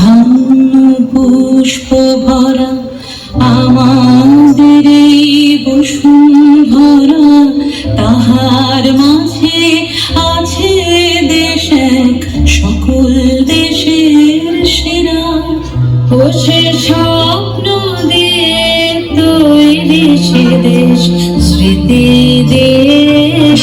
ধান্য পুষ্প ভরা আমাদের এই বসুন্ধরা, তাহার মাঝে আছে দেশ এক সকল দেশের সেরা। ও সে স্বপ্ন দিয়ে তৈরি সে দেশ, স্মৃতি দেশ।